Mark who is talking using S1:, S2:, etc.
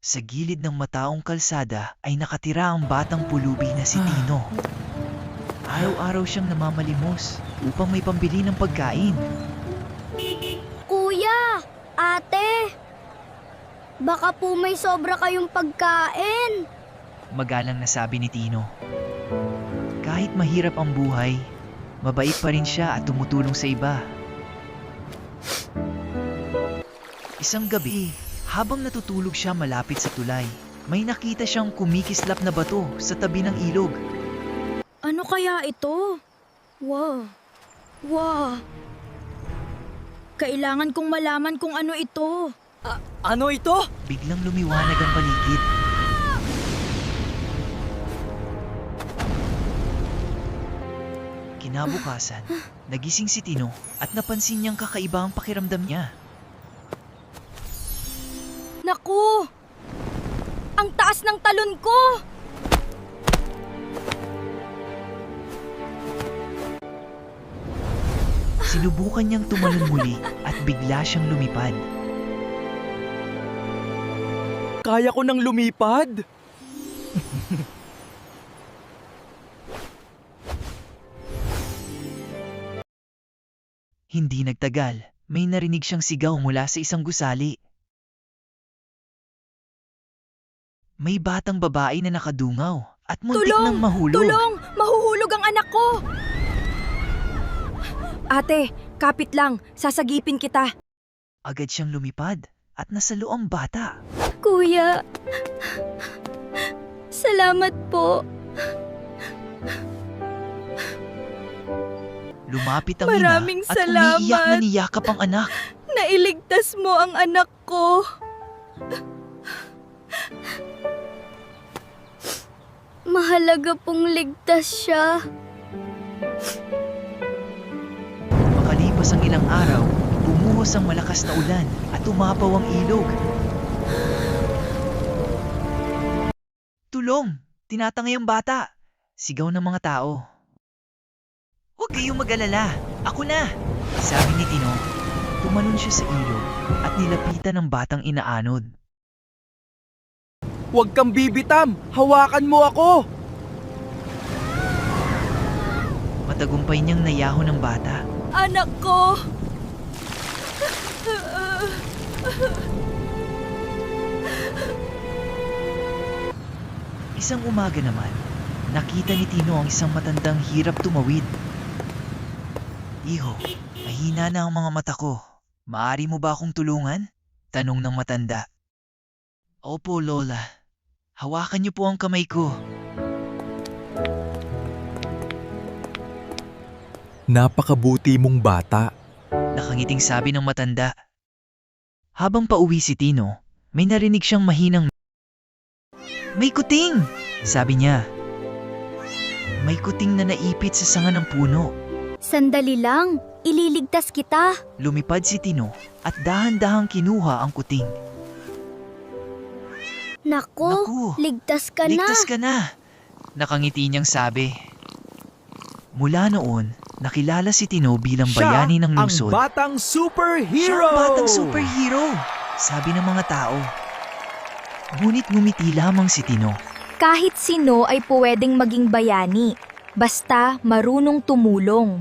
S1: Sa gilid ng mataong kalsada ay nakatira ang batang pulubi na si Tino. Araw-araw siyang namamalimos upang may pambili ng pagkain.
S2: Kuya, ate, baka po may sobra kayong pagkain.
S1: Magalang na sabi ni Tino. Kahit mahirap ang buhay, mabait pa rin siya at tumutulong sa iba. Isang gabi, habang natutulog siya malapit sa tulay, may nakita siyang kumikislap na bato sa tabi ng ilog.
S2: Ano kaya ito? Wow. Wow. Kailangan kong malaman kung ano ito.
S3: Ano ito?
S1: Biglang lumiwanag ang paligid. Kinabukasan, nagising si Tino at napansin niyang kakaiba ang pakiramdam niya.
S2: Naku! Ang taas ng talon ko!
S1: Sinubukan niyang tumalon muli at bigla siyang lumipad.
S3: Kaya ko nang lumipad?
S1: Hindi nagtagal, may narinig siyang sigaw mula sa isang gusali. May batang babae na nakadungaw at muntik
S2: Tulong!
S1: nang mahulog.
S2: Tulong! Mahuhulog ang anak ko! Ate, kapit lang. Sasagipin kita.
S1: Agad siyang lumipad at nasalo ang bata.
S2: Kuya, salamat po.
S1: Lumapit ang
S2: Maraming
S1: ina at umiiyak na
S2: salamat.
S1: niyakap ang anak.
S2: Nailigtas mo ang anak ko. Mahalaga pong ligtas siya.
S1: Makalipas ang ilang araw, bumuhos ang malakas na ulan at umapaw ang ilog. Tulong! Tinatangay ang bata! Sigaw ng mga tao. Huwag kayong mag-alala! Ako na! Sabi ni Tino. Tumalon siya sa ilog at nilapitan ng batang inaanod.
S3: Huwag kang bibitam! Hawakan mo ako!
S1: Matagumpay niyang nayahon ng bata.
S2: Anak ko!
S1: Isang umaga naman, nakita ni Tino ang isang matandang hirap tumawid. Iho, mahina na ang mga mata ko. Maari mo ba akong tulungan? Tanong ng matanda. Opo, Lola. Hawakan niyo po ang kamay ko.
S3: Napakabuti mong bata.
S1: Nakangiting sabi ng matanda. Habang pauwi si Tino, may narinig siyang mahinang "May kuting!" sabi niya. May kuting na naipit sa sanga ng puno.
S2: Sandali lang, ililigtas kita.
S1: Lumipad si Tino at dahan-dahang kinuha ang kuting.
S2: Naku,
S1: Naku,
S2: ligtas ka na.
S1: Ligtas ka na! Nakangiti niyang sabi. Mula noon, nakilala si Tino bilang bayani ng lungsod.
S3: Ang batang superhero!
S1: Siya ang batang superhero! Sabi ng mga tao. Ngunit ngumiti lamang si Tino.
S4: Kahit sino ay pwedeng maging bayani, basta marunong tumulong.